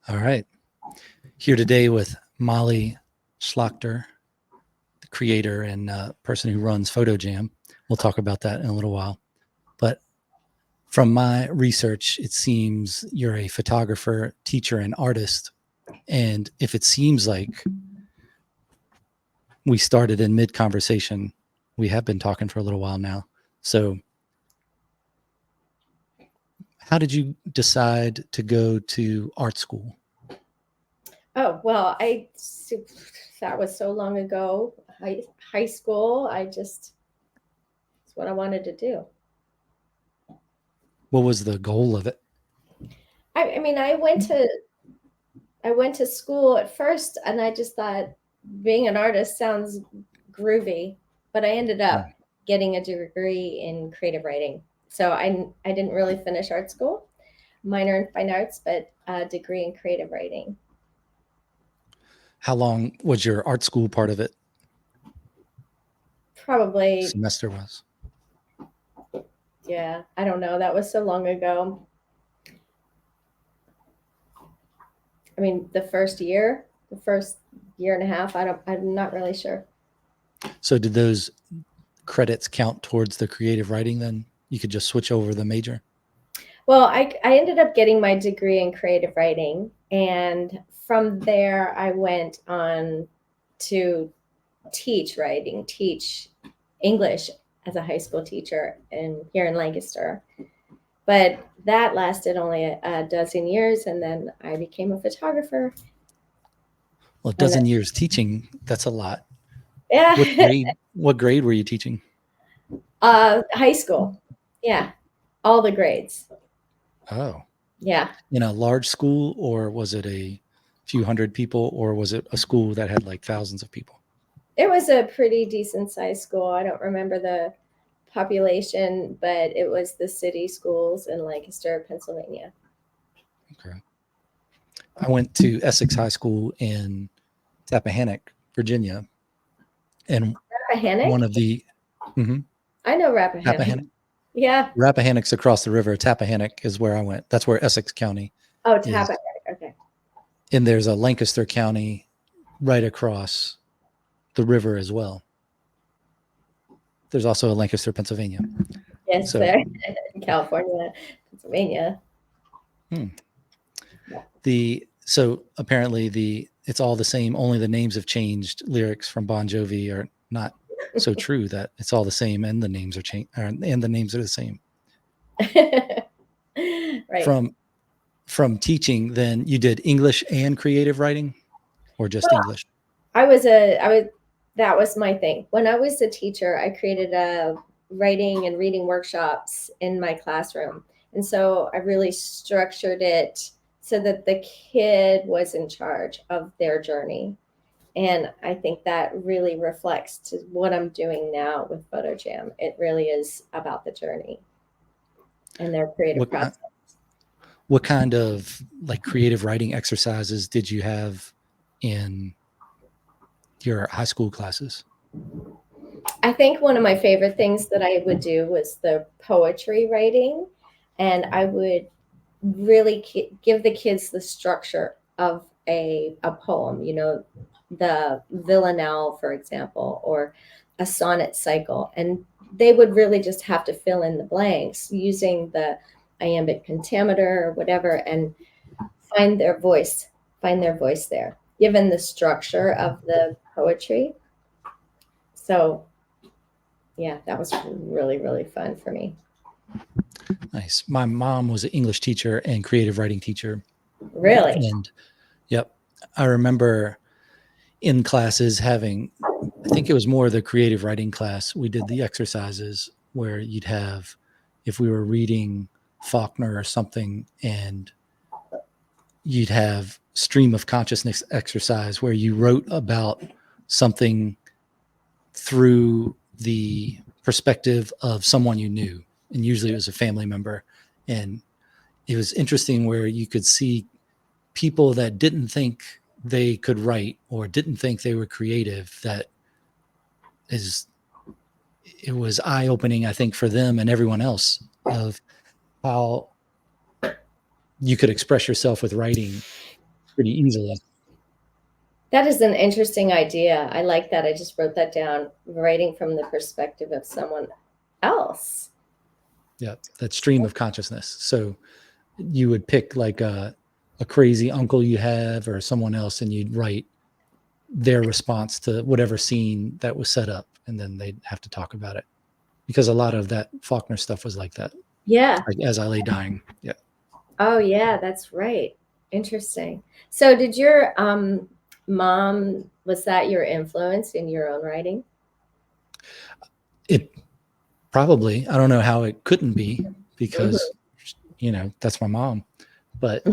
All right. Here today with Molly Schlachter, the creator and person who runs PhotoJam. We'll talk about that in a little while. But from my research, it seems you're a photographer, teacher, and artist. And if it seems like we started in mid-conversation, we have been talking for a little while now. So how did you decide to go to art school? Oh, well, that was so long ago. High school, it's what I wanted to do. What was the goal of it? I mean, I went to school at first and I just thought being an artist sounds groovy, but I ended up getting a degree in creative writing. So I didn't really finish art school, minor in fine arts, but a degree in creative writing. How long was your art school part of it? Probably, Semester was? yeah, I don't know. That was so long ago. I mean, the first year and a half, I'm not really sure. So did those credits count towards the creative writing then? You could just switch over the major? Well, I ended up getting my degree in creative writing. And from there, I went on to teach English as a high school teacher here in Lancaster. But that lasted only a dozen years. And then I became a photographer. Well, a dozen years teaching, that's a lot. Yeah. What grade were you teaching? High school. Yeah. All the grades. Oh. Yeah. In a large school, or was it a few hundred people, or was it a school that had like thousands of people? It was a pretty decent sized school. I don't remember the population, but it was the city schools in Lancaster, Pennsylvania. Okay. I went to Essex High School in Rappahannock, Virginia. And Rappahannock? one of the I know Rappahannock. Rappahannock. Yeah. Rappahannock's across the river. Tappahannock is where I went. That's where Essex County Oh, is. Tappahannock. Okay. And there's a Lancaster County right across the river as well. There's also a Lancaster, Pennsylvania. Yes, so, there. California, Pennsylvania. So apparently it's all the same, only the names have changed. Lyrics from Bon Jovi are not so true that it's all the same and the names are changed and the names are the same. Right. From teaching, then you did English and creative writing, or just English? That was my thing. When I was a teacher, I created writing and reading workshops in my classroom. And so I really structured it so that the kid was in charge of their journey. And I think that really reflects to what I'm doing now with PhotoJam. It really is about the journey and their creative process. What kind of like creative writing exercises did you have in your high school classes? I think one of my favorite things that I would do was the poetry writing, and I would really give the kids the structure of a poem, the villanelle, for example, or a sonnet cycle. And they would really just have to fill in the blanks using the iambic pentameter or whatever and find their voice there, given the structure of the poetry. So yeah, that was really, really fun for me. Nice. My mom was an English teacher and creative writing teacher. Really? And yep. I remember in classes having, I think it was more the creative writing class, we did the exercises where you'd have, if we were reading Faulkner or something, and you'd have stream of consciousness exercise where you wrote about something through the perspective of someone you knew. And usually it was a family member. And it was interesting where you could see people that didn't think they could write or didn't think they were creative. It was eye-opening, I think, for them and everyone else, of how you could express yourself with writing pretty easily. That is an interesting idea. I like that. I just wrote that down, writing from the perspective of someone else. Yeah, that stream of consciousness. So you would pick like a crazy uncle you have or someone else, and you'd write their response to whatever scene that was set up, and then they'd have to talk about it. Because a lot of that Faulkner stuff was like that. Yeah. Like As I Lay Dying. Yeah. Oh, yeah, that's right. Interesting. So, did your mom, was that your influence in your own writing? It probably, I don't know how it couldn't be, because, Mhm. that's my mom. But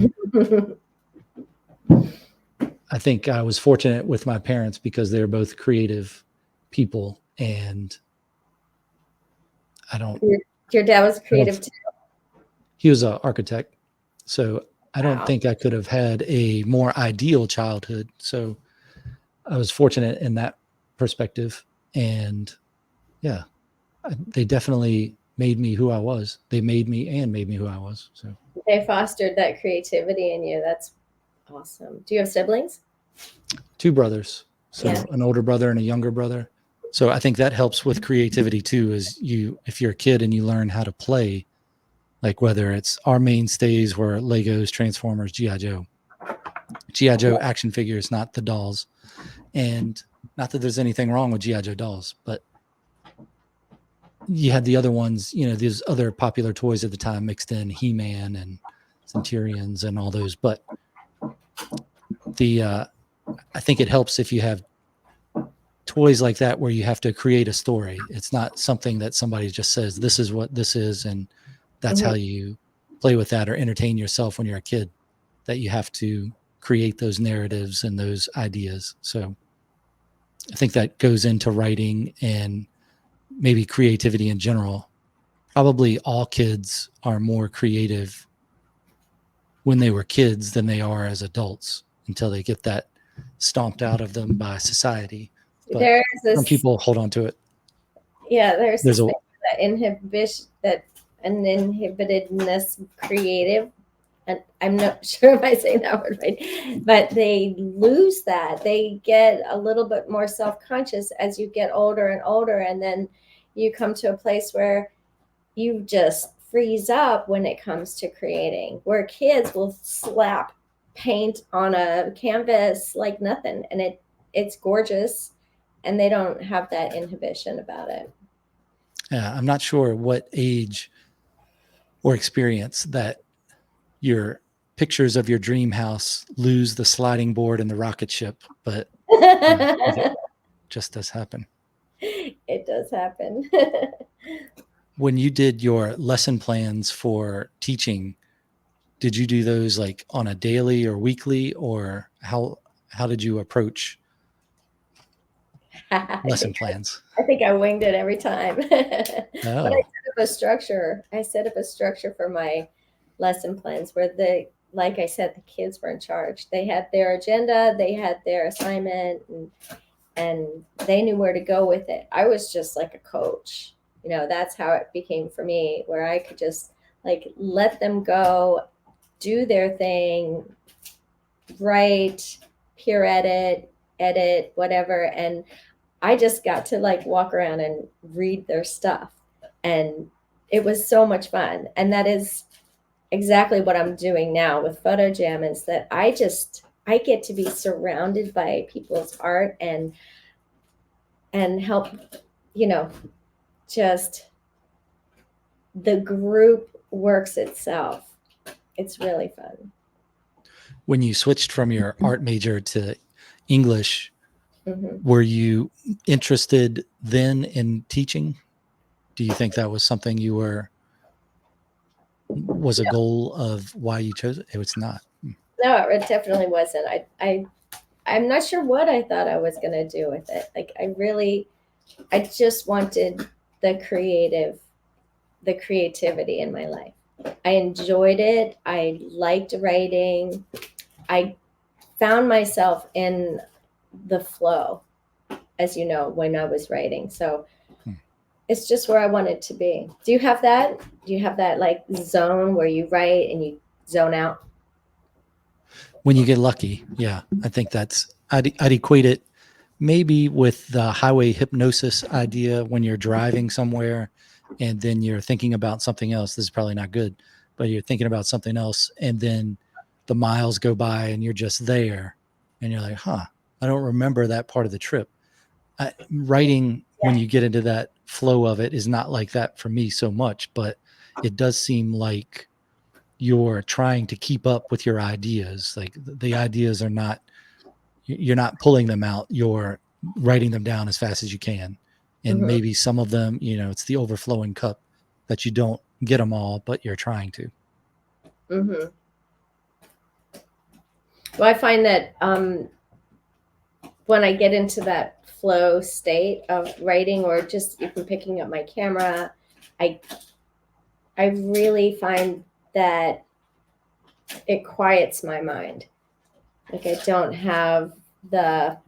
I think I was fortunate with my parents because they're both creative people. And I don't, Your dad was I don't, creative too. he was an architect. So I don't Wow. think I could have had a more ideal childhood. So I was fortunate in that perspective. And yeah, they definitely made me who I was. They made me and made me who I was. So They fostered that creativity in you. That's awesome. Do you have siblings? 2 brothers. Yeah. So an older brother and a younger brother. So I think that helps with creativity too, is if you're a kid and you learn how to play, like whether it's our mainstays were Legos, Transformers, G.I. Joe. G.I. Joe action figures, not the dolls. And not that there's anything wrong with G.I. Joe dolls, but you had the other ones, these other popular toys at the time mixed in, He-Man and Centurions and all those. But I think it helps if you have toys like that where you have to create a story. It's not something that somebody just says, this is what this is, and that's how Mhm. you play with that or entertain yourself when you're a kid, that you have to create those narratives and those ideas. So I think that goes into writing and maybe creativity in general. Probably all kids are more creative when they were kids than they are as adults until they get that stomped out of them by society. But There's some this, people hold on to it. yeah, there's There's this a thing, that inhibition, that uninhibitedness creative. And I'm not sure if I say that word right, but they lose that. They get a little bit more self-conscious as you get older and older, and then you come to a place where you just freeze up when it comes to creating, where kids will slap paint on a canvas like nothing, and it's gorgeous, and they don't have that inhibition about it. Yeah, I'm not sure what age or experience that your pictures of your dream house lose the sliding board and the rocket ship, but it just does happen. It does happen. When you did your lesson plans for teaching, did you do those like on a daily or weekly, or how did you approach I lesson think plans? I think I winged it every time. But I Oh, set up a structure. I set up a structure for my lesson plans where like I said, the kids were in charge. They had their agenda, they had their assignment, and they knew where to go with it. I was just like a coach. That's how it became for me, where I could just like let them go, do their thing, write, peer edit, whatever. And I just got to like walk around and read their stuff. And it was so much fun. And that is exactly what I'm doing now with Photo Jam, is that I get to be surrounded by people's art and help, you know, just the group works itself. It's really fun. when you switched from your art major to English, Hmm. were you interested then in teaching? Do you think that was something was a goal of why you chose it? It was not. No, it definitely wasn't. I'm not sure what I thought I was going to do with it. Like I just wanted the creativity in my life. I enjoyed it. I liked writing. I found myself in the flow, as you know, when I was writing. So Hmm. it's just where I wanted to be. Do you have that? Do you have that like zone where you write and you zone out? When you get lucky. Yeah. I think I'd equate it maybe with the highway hypnosis idea when you're driving somewhere and then you're thinking about something else. This is probably not good, but you're thinking about something else and then the miles go by and you're just there and you're like, huh, I don't remember that part of the trip. Writing, when you get into that flow of it, is not like that for me so much, but it does seem like you're trying to keep up with your ideas. Like the ideas are not, you're not pulling them out, you're writing them down as fast as you can. And Hmm. maybe some of them, it's the overflowing cup that you don't get them all, but you're trying to. Hmm. Well, I find that when I get into that flow state of writing or just even picking up my camera, I I really find that it quiets my mind. Like I don't have the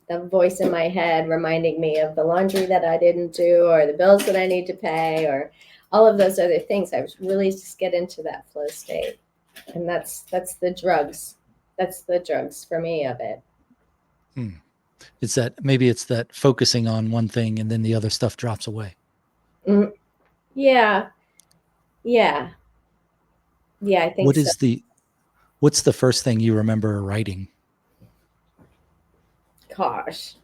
the voice in my head reminding me of the laundry that I didn't do or the bills that I need to pay or all of those other things. I really just get into that flow state. And that's the drugs. That's the drugs for me of it. Hmm. It's that focusing on one thing and then the other stuff drops away. Mm, yeah. Yeah. Yeah, I think What so. is the what's the first thing you remember writing? Gosh.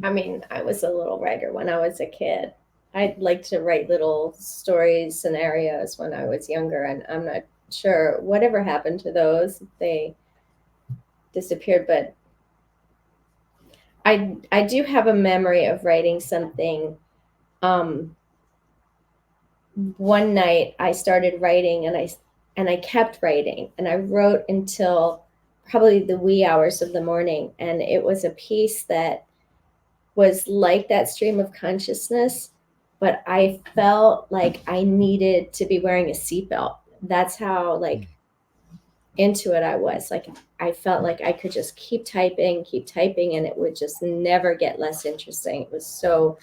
I mean, I was a little writer when I was a kid. I'd like to write little stories, scenarios when I was younger, and I'm not sure whatever happened to those. They disappeared, but I do have a memory of writing something. Um, One night I started writing, and I kept writing, and I wrote until probably the wee hours of the morning, and it was a piece that was like that stream of consciousness, but I felt like I needed to be wearing a seatbelt. That's how like Hmm. into it I was. Like I felt like I could just keep typing, and it would just never get less interesting. It was so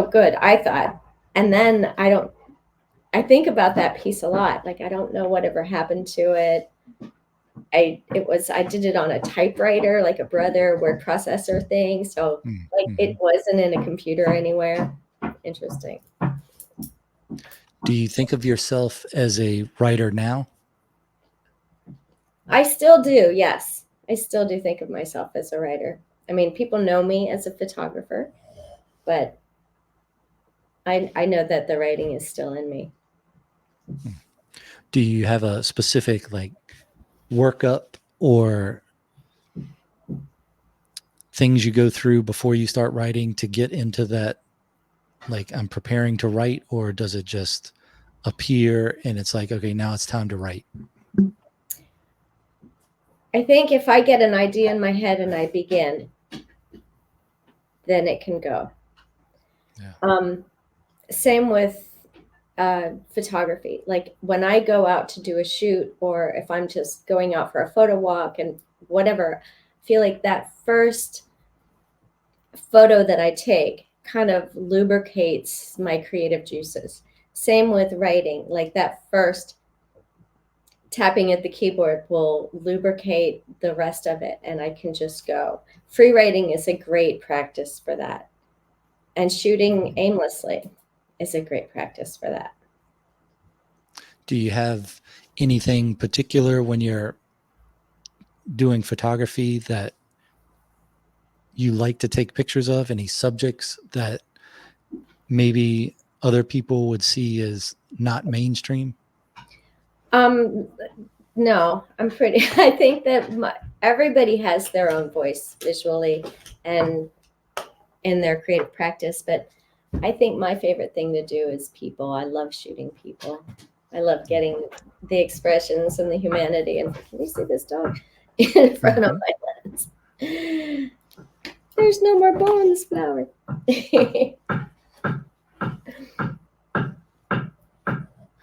good, I thought. And then I think about that piece a lot. Like I don't know whatever happened to it. I did it on a typewriter, like a brother word processor thing. So like Mm-hmm. it wasn't in a computer anywhere. Interesting. Do you think of yourself as a writer now? I still do, yes. I still do think of myself as a writer. I mean, people know me as a photographer, but I know that the writing is still in me. Do you have a specific like workup or things you go through before you start writing to get into that, like I'm preparing to write, or does it just appear and it's like, okay, now it's time to write? I think if I get an idea in my head and I begin, then it can go. Yeah. Um, Same with photography. Like when I go out to do a shoot, or if I'm just going out for a photo walk and whatever, I feel like that first photo that I take kind of lubricates my creative juices. Same with writing, like that first tapping at the keyboard will lubricate the rest of it, and I can just go. Free writing is a great practice for that, and shooting aimlessly is a great practice for that. Do you have anything particular when you're doing photography that you like to take pictures of? Any subjects that maybe other people would see as not mainstream? Um, no, I'm pretty. I think that everybody has their own voice visually and in their creative practice, but I think my favorite thing to do is people. I love shooting people. I love getting the expressions and the humanity. And can you see this dog in front of Mm-hmm. my lens? There's no more bow in this flower.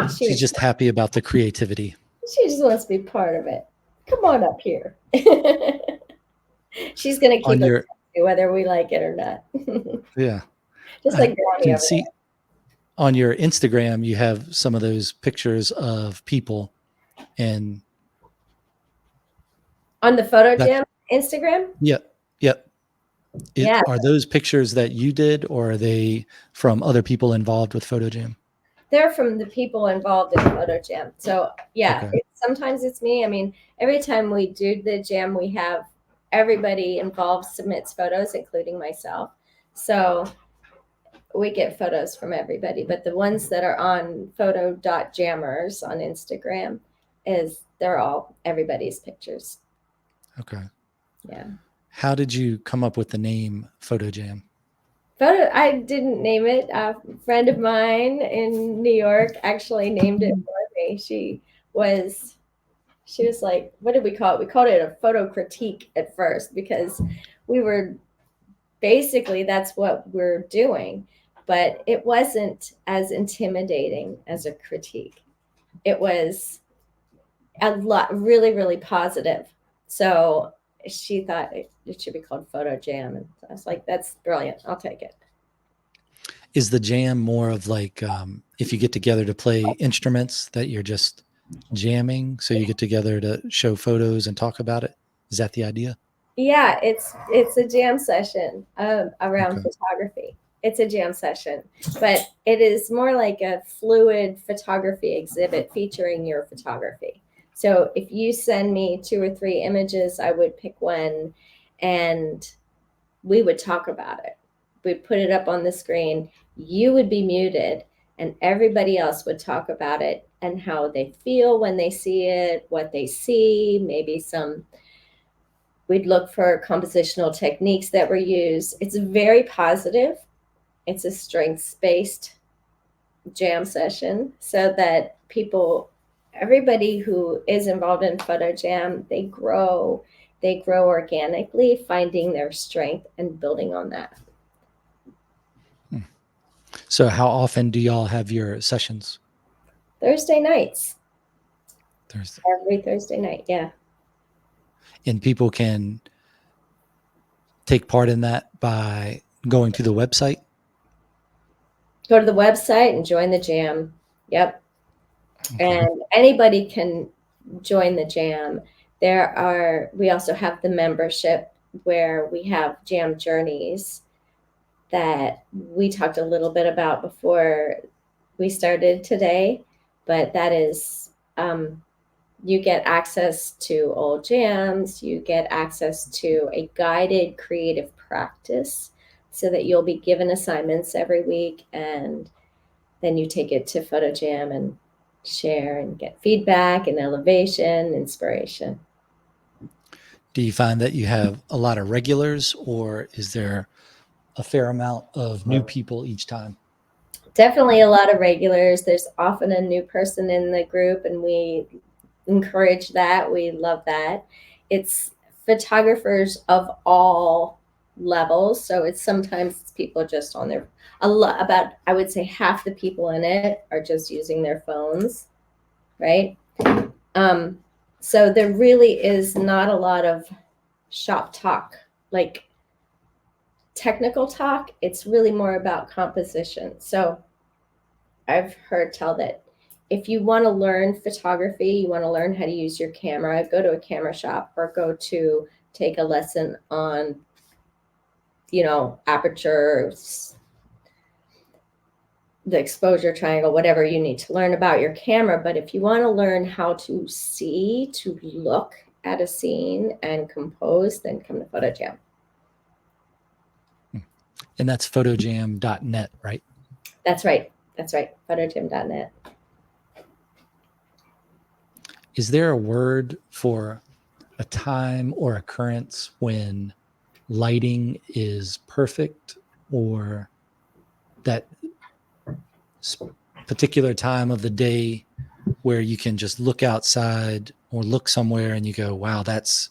She's she just happy about the creativity. she just wants to be part of it. Come on up here. She's gonna keep On us your happy whether we like it or not. Yeah, Just I like Brownie can over see on your Instagram you have some of those pictures of people, and On the Photo That's Jam Instagram? yep, yep. Yeah, Are those pictures that you did, or are they from other people involved with Photo Jam? they're from the people involved in Photo Jam. So yeah, Okay. sometimes it's me. I mean, every time we do the jam, we have everybody involved submits photos, including myself. So we get photos from everybody, but the ones that are on photo.jammers on Instagram they're all everybody's pictures. Okay. Yeah. How did you come up with the name Photo Jam? I didn't name it. A friend of mine in New York actually named it for me. Was she was like, what did we call it? We called it a photo critique at first because we were basically that's what we're doing, but it wasn't as intimidating as a critique. It was a lot really, really positive. So she thought it should be called Photo Jam. And I was like, that's brilliant. I'll take it. Is the jam more of like if you get together to play instruments that you're just jamming, so you get together to show photos and talk about it? Is that the idea? Yeah, it's a jam session around Okay. photography. It's a jam session, but it is more like a fluid photography exhibit featuring your photography. So if you send me 2 or 3 images, I would pick one and we would talk about it. We'd put it up on the screen. You would be muted, and everybody else would talk about it and how they feel when they see it, what they see, maybe some we'd look for compositional techniques that were used. It's very positive. It's a strengths based jam session so that everybody who is involved in Photo Jam, they grow organically, finding their strength and building on that. So how often do y'all have your sessions? Thursday nights, Thursday. every Thursday night. Yeah. And people can take part in that by going to the website? Go to the website and join the jam. Yep. Okay. And anybody can join the jam. We also have the membership where we have jam journeys that we talked a little bit about before we started today, but that is, you get access to old jams, you get access to a guided creative practice so that you'll be given assignments every week and then you take it to Photo Jam and share and get feedback and elevation, inspiration. Do you find that you have a lot of regulars, or is there a fair amount of new people each time? Definitely a lot of regulars. There's often a new person in the group, and we encourage that. We love that. It's photographers of all levels. So sometimes it's people just on their a lot about I would say half the people in it are just using their phones, right? Um, so there really is not a lot of shop talk, like technical talk. It's really more about composition. So I've heard tell that if you want to learn photography, you want to learn how to use your camera, go to a camera shop or go to take a lesson on, aperture, the exposure triangle, whatever you need to learn about your camera. But if you want to learn how to see, to look at a scene and compose, then come to Photo Jam. And that's photojam.net, right? That's right. That's right. Photojam.net. Is there a word for a time or occurrence when lighting is perfect, or that particular time of the day where you can just look outside or look somewhere and you go, wow, that's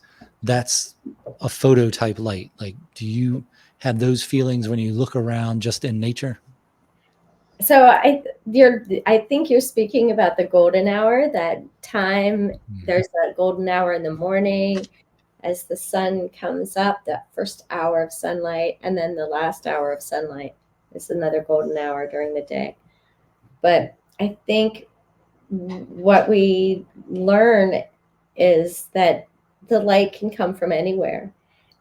a photo type light? Like, do you have those feelings when you look around just in nature? So I think you're speaking about the golden hour, that time. There's that golden hour in the morning as the sun comes up, that first hour of sunlight, and then the last hour of sunlight is another golden hour during the day. But I think what we learn is that the light can come from anywhere.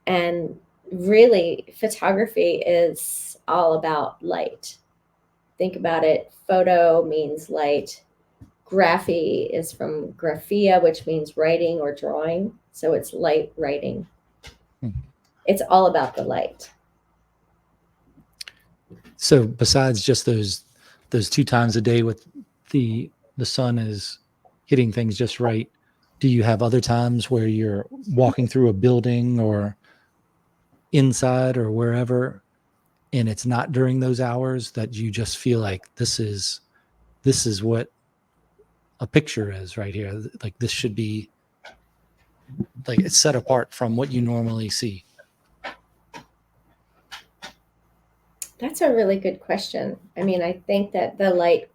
And really, photography is all about light. Think about it. Photo means light. Graphy is from graphia, which means writing or drawing. So it's light writing. Hmm. It's all about the light. So besides just those 2 times a day with the sun is hitting things just right, do you have other times where you're walking through a building or inside or wherever, and it's not during those hours that you just feel like this is what a picture is right here? Like this should be, like, it's set apart from what you normally see. That's a really good question. I mean, I think that the light,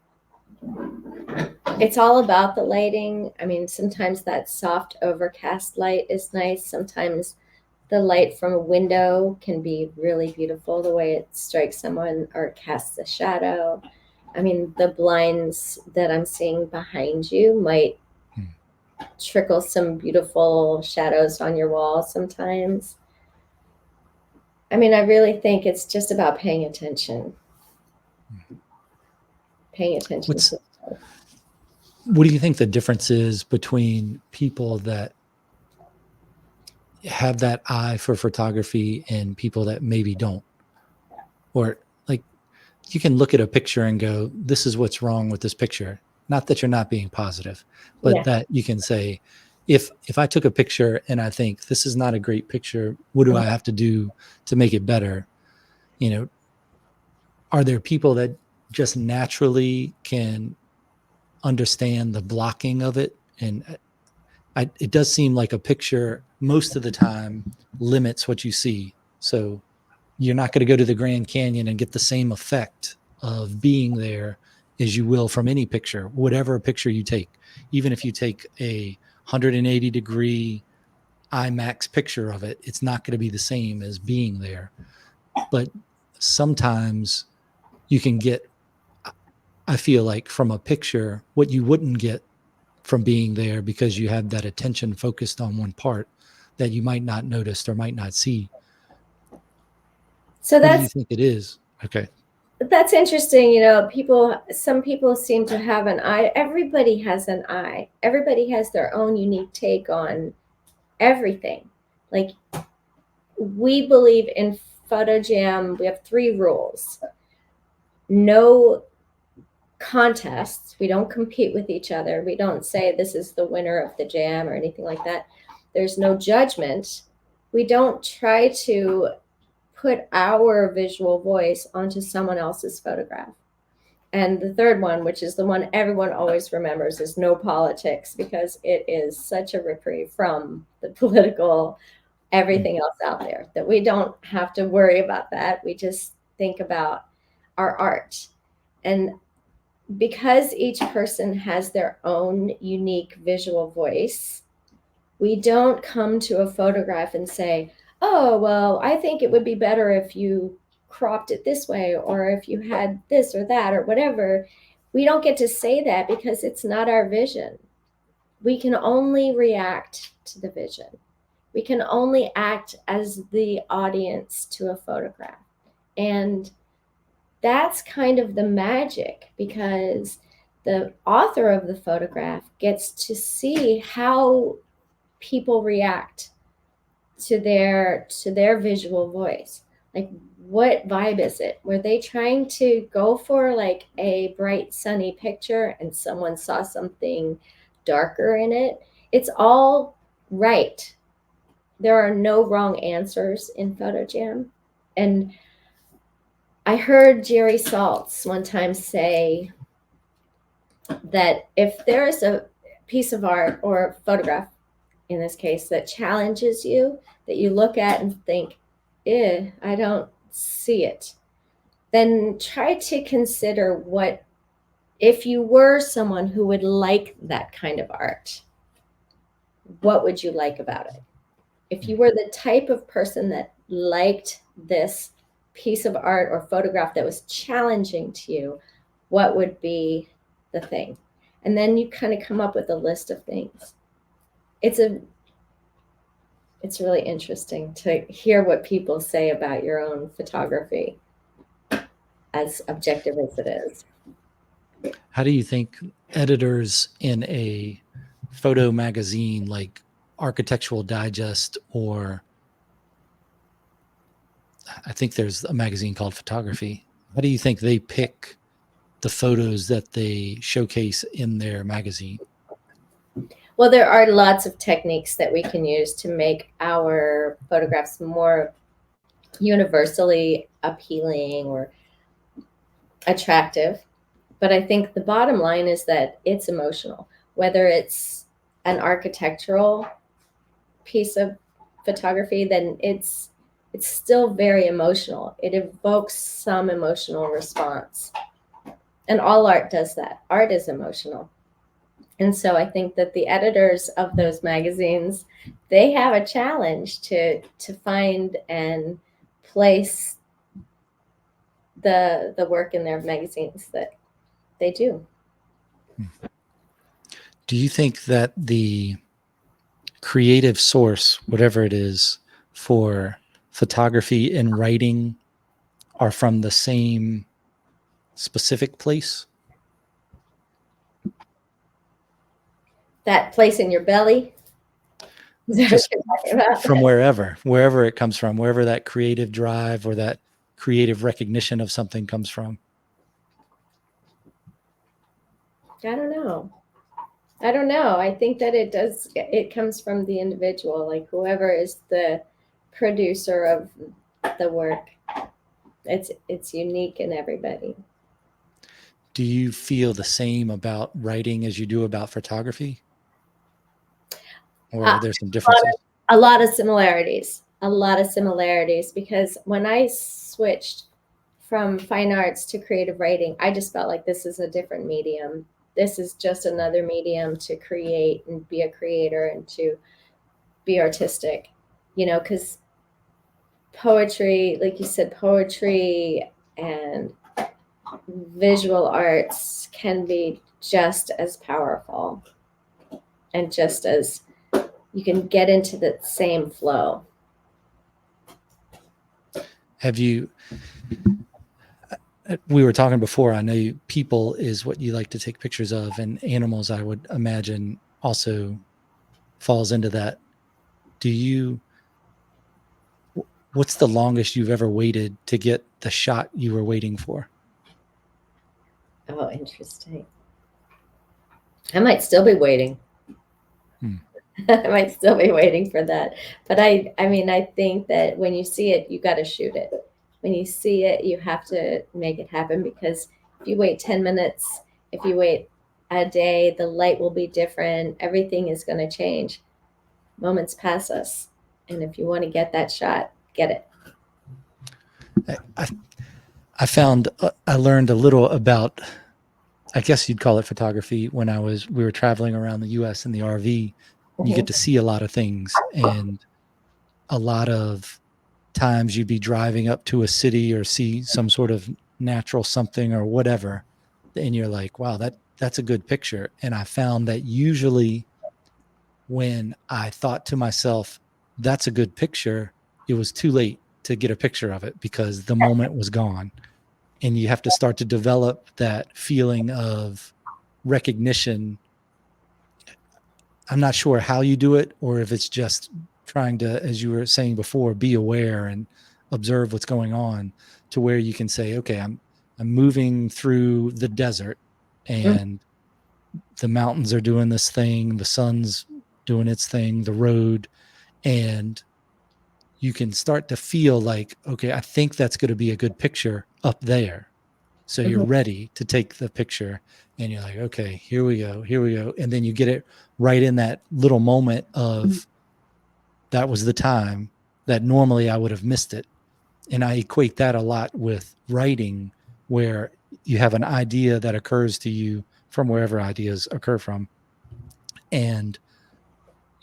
it's all about the lighting. I mean, sometimes that soft overcast light is nice. Sometimes the light from a window can be really beautiful, the way it strikes someone or casts a shadow. I mean, the blinds that I'm seeing behind you might trickle some beautiful shadows on your wall sometimes. I mean, I really think it's just about paying attention. Paying attention What's to. what do you think the difference is between people that have that eye for photography and people that maybe don't? Or, like, you can look at a picture and go, this is what's wrong with this picture. Not that you're not being positive, but Yeah. that you can say, if I took a picture and I think this is not a great picture, what do I have to do to make it better? You know, are there people that just naturally can understand the blocking of it? And it does seem like a picture most of the time limits what you see. So you're not going to go to the Grand Canyon and get the same effect of being there as you will from any picture, whatever picture you take. Even if you take a 180-degree IMAX picture of it, it's not going to be the same as being there. But sometimes you can get, I feel like, from a picture what you wouldn't get from being there, because you have that attention focused on one part that you might not notice or might not see. So What do you that's think it is? Okay. that's interesting. You know, some people seem to have an eye. Everybody has an eye. Everybody has their own unique take on everything. Like, we believe in Photo Jam, we have 3 rules. No contests. We don't compete with each other. We don't say this is the winner of the jam or anything like that. There's no judgment. We don't try to put our visual voice onto someone else's photograph. And the third one, which is the one everyone always remembers, is no politics, because it is such a reprieve from the political everything else out there, that we don't have to worry about that. We just think about our art. And because each person has their own unique visual voice, we don't come to a photograph and say, oh, well, I think it would be better if you cropped it this way, or if you had this or that or whatever. We don't get to say that because it's not our vision. We can only react to the vision. We can only act as the audience to a photograph. And that's kind of the magic, because the author of the photograph gets to see how people react to their visual voice. Like, what vibe is it? Were they trying to go for like a bright sunny picture and someone saw something darker in it? It's all right. There are no wrong answers in PhotoJam. And I heard Jerry Saltz one time say that if there is a piece of art or photograph, in this case, that challenges you, that you look at and think, I don't see it, then try to consider, what if you were someone who would like that kind of art, what would you like about it? If you were the type of person that liked this piece of art or photograph that was challenging to you, what would be the thing? And then you kind of come up with a list of things. It's a it's really interesting to hear what people say about your own photography, as objective as it is. How do you think editors in a photo magazine like Architectural Digest, or I think there's a magazine called Photography, how do you think they pick the photos that they showcase in their magazine? Well, there are lots of techniques that we can use to make our photographs more universally appealing or attractive. But I think the bottom line is that it's emotional, whether it's an architectural piece of photography, then it's still very emotional. It evokes some emotional response. And all art does that. Art is emotional. And so I think that the editors of those magazines, they have a challenge to find and place the work in their magazines that they do. Do you think that the creative source, whatever it is, for photography and writing are from the same specific place? That place in your belly. Is that Just what you're talking about? from wherever it comes from, wherever that creative drive or that creative recognition of something comes from. I don't know. I don't know. I think that it comes from the individual, like whoever is the producer of the work. It's unique in everybody. Do you feel the same about writing as you do about photography? Or are there some differences? A lot of similarities. A lot of similarities, because when I switched from fine arts to creative writing, I just felt like this is a different medium. This is just another medium to create and be a creator and to be artistic, because poetry, like you said, poetry and visual arts can be just as powerful and just as you can get into the same flow. Have you, we were talking before, I know people is what you like to take pictures of, and animals, I would imagine, also falls into that. What's the longest you've ever waited to get the shot you were waiting for? Oh, interesting. I might still be waiting. I might still be waiting for that. But I mean, I think that when you see it, you got to shoot it. When you see it, you have to make it happen, because if you wait 10 minutes, if you wait a day, the light will be different. Everything is going to change. Moments pass us. And if you want to get that shot, get it. I found I learned a little about, I guess you'd call it photography, when we were traveling around the US in the RV. You get to see a lot of things, and a lot of times you'd be driving up to a city or see some sort of natural something or whatever, and you're like, wow, that's a good picture. And I found that usually when I thought to myself, that's a good picture, it was too late to get a picture of it because the moment was gone. And you have to start to develop that feeling of recognition. I'm not sure how you do it, or if it's just trying to, as you were saying before, be aware and observe what's going on, to where you can say, okay, I'm moving through the desert, and the mountains are doing this thing, the sun's doing its thing, the road, and you can start to feel like, okay, I think that's going to be a good picture up there. So you're ready to take the picture, and you're like, okay, here we go. And then you get it right in that little moment of, that was the time that normally I would have missed it. And I equate that a lot with writing, where you have an idea that occurs to you from wherever ideas occur from. And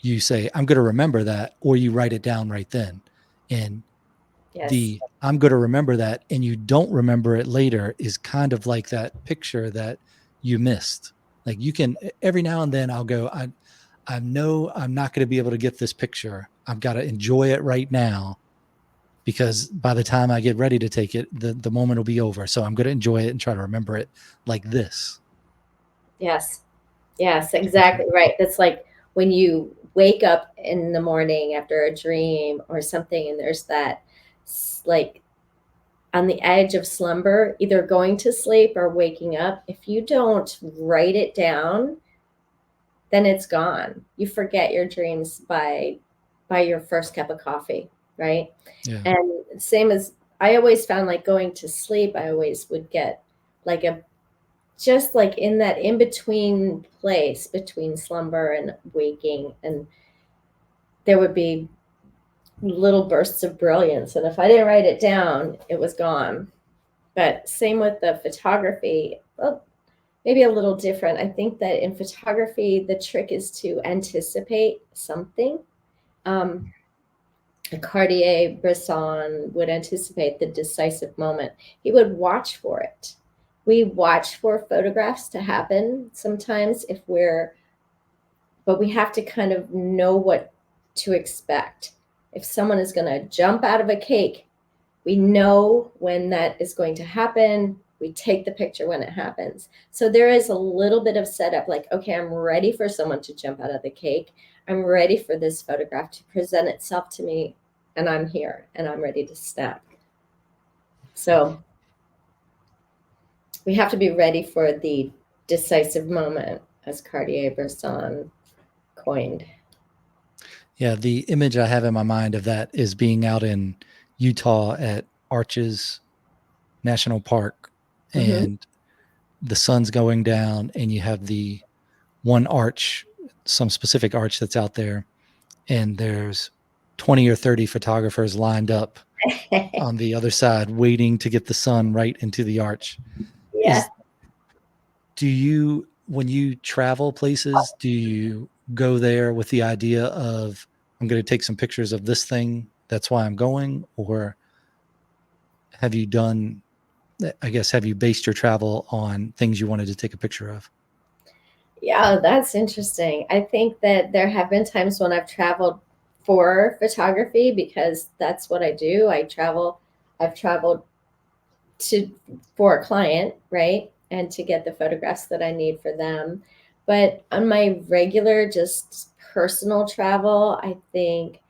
you say, I'm going to remember that, or you write it down right then. And Yes. I'm going to remember that, and you don't remember it later, is kind of like that picture that you missed. Like, you can, every now and then I'll go, I know I'm not going to be able to get this picture. I've got to enjoy it right now, because by the time I get ready to take it, the moment will be over. So I'm going to enjoy it and try to remember it like this. Yes. Yes, exactly right. That's like when you wake up in the morning after a dream or something, and there's that like on the edge of slumber, either going to sleep or waking up. If you don't write it down, then it's gone. You forget your dreams by your first cup of coffee, right? Yeah. And same as I always found, like going to sleep, I always would get like a just like in that in between place between slumber and waking, and there would be little bursts of brilliance, and if I didn't write it down, it was gone. But same with the photography. Well, maybe a little different. I think that in photography, the trick is to anticipate something. Um, Cartier-Bresson would anticipate the decisive moment. He would watch for it. We watch for photographs to happen sometimes but we have to kind of know what to expect. If someone is going to jump out of a cake, we know when that is going to happen. We take the picture when it happens. So there is a little bit of setup, like, okay, I'm ready for someone to jump out of the cake. I'm ready for this photograph to present itself to me, and I'm here and I'm ready to snap. So we have to be ready for the decisive moment, as Cartier-Bresson coined. Yeah. The image I have in my mind of that is being out in Utah at Arches National Park, Mm-hmm. and the sun's going down, and you have the one arch, some specific arch that's out there, and there's 20 or 30 photographers lined up on the other side waiting to get the sun right into the arch. Yeah. Is Do you, when you travel places, do you go there with the idea of, I'm going to take some pictures of this thing, that's why I'm going? Or have you done, I guess, have you based your travel on things you wanted to take a picture of? Yeah, that's interesting. I think that there have been times when I've traveled for photography because that's what I do. I've traveled to for a client, right? And to get the photographs that I need for them. But on my regular, just personal travel, I think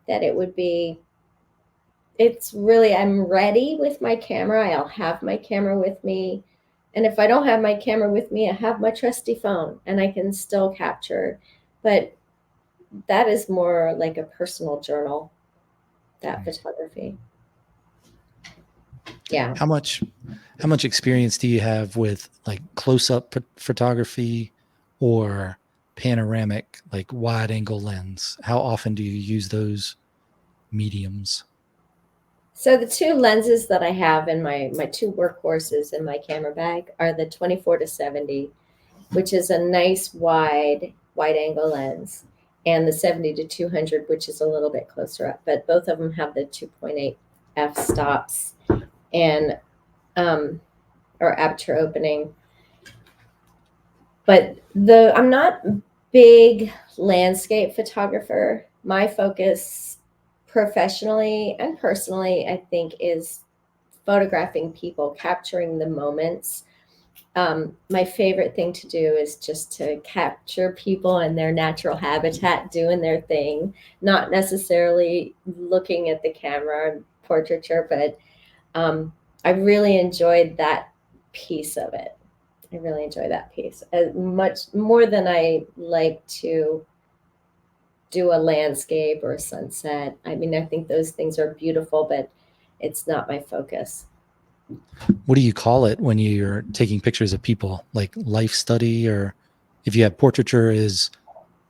that it would be it's really I'm ready with my camera. I'll have my camera with me. And if I don't have my camera with me, I have my trusty phone and I can still capture. But that is more like a personal journal, that photography. Yeah. How much how much experience do you have with like close-up photography or panoramic, like wide angle lens? How often do you use those mediums? So the two lenses that I have in my two workhorses in my camera bag are the 24 to 70, which is a nice wide angle lens, and the 70 to 200, which is a little bit closer up. But both of them have the 2.8 f stops and or aperture opening. But I'm not big landscape photographer. My focus professionally and personally, I think, is photographing people, capturing the moments. My favorite thing to do is just to capture people in their natural habitat, doing their thing, not necessarily looking at the camera and portraiture, but I really enjoyed that piece of it. I really enjoy that piece as much more than I like to do a landscape or a sunset. I mean, I think those things are beautiful, but it's not my focus. What do you call it when you're taking pictures of people? Like life study, or if you have portraiture, is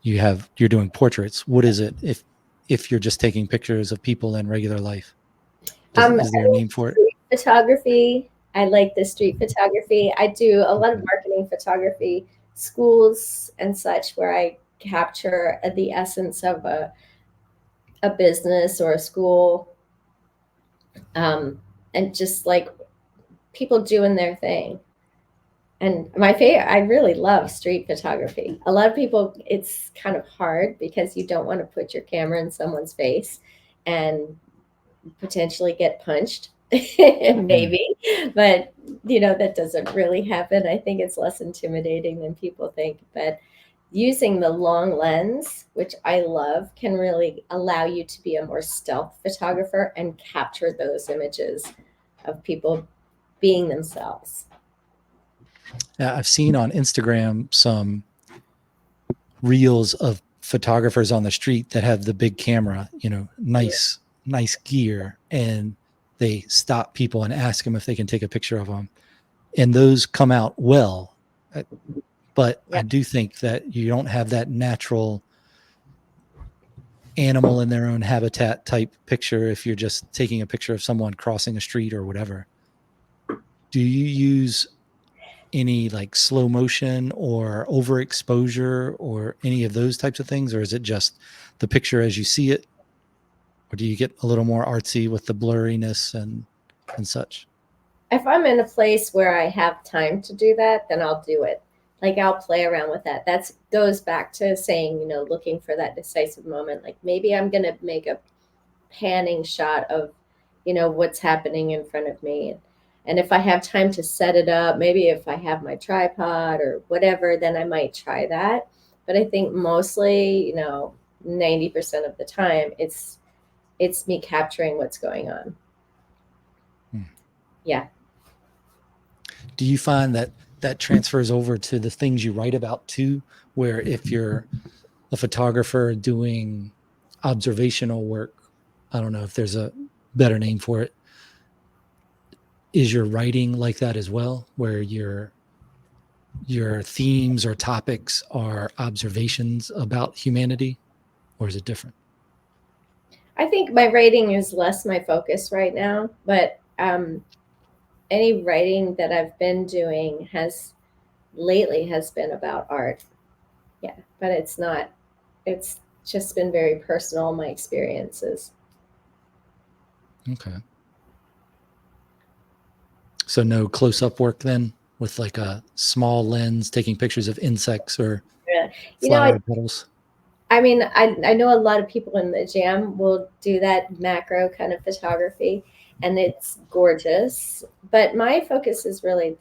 you're doing portraits. What is it if you're just taking pictures of people in regular life? Is there a name for it? Street photography. I like the street photography. I do a lot of Okay. marketing photography, schools and such, where I capture the essence of a business or a school, um, and just like people doing their thing. And my favorite, I really love street photography. A lot of people, it's kind of hard because you don't want to put your camera in someone's face and potentially get punched, Mm. maybe. But, that doesn't really happen. I think it's less intimidating than people think. But using the long lens, which I love, can really allow you to be a more stealth photographer and capture those images of people being themselves. I've seen on Instagram some reels of photographers on the street that have the big camera, nice gear, and they stop people and ask them if they can take a picture of them. And those come out well. But I Yep. do think that you don't have that natural animal in their own habitat type picture if you're just taking a picture of someone crossing a street or whatever. Do you use any like slow motion or overexposure or any of those types of things, or is it just the picture as you see it, or do you get a little more artsy with the blurriness and such? If I'm in a place where I have time to do that, then I'll do it. Like I'll play around with that. That goes back to saying, looking for that decisive moment. Like maybe I'm going to make a panning shot of, what's happening in front of me. And if I have time to set it up, maybe if I have my tripod or whatever, then I might try that. But I think mostly, 90% of the time it's me capturing what's going on. Hmm. Yeah. Do you find that that transfers over to the things you write about too, where if you're a photographer doing observational work, I don't know if there's a better name for it, is your writing like that as well, where your themes or topics are observations about humanity, or is it different? I think my writing is less my focus right now, but any writing that I've been doing has been about art. Yeah, but it's not. It's just been very personal, my experiences. Okay. So no close up work then with like a small lens taking pictures of insects or Yeah. You know, flower petals. I mean, I know a lot of people in the jam will do that macro kind of photography, and it's gorgeous. But my focus is really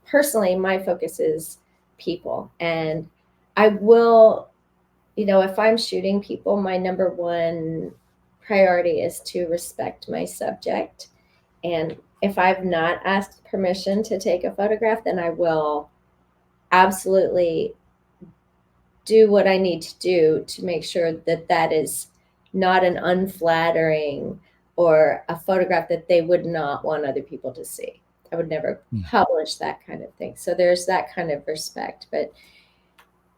personally, my focus is people. And I will, if I'm shooting people, my number one priority is to respect my subject. And if I've not asked permission to take a photograph, then I will absolutely do what I need to do to make sure that that is not an unflattering or a photograph that they would not want other people to see. I would never Hmm. publish that kind of thing. So there's that kind of respect. But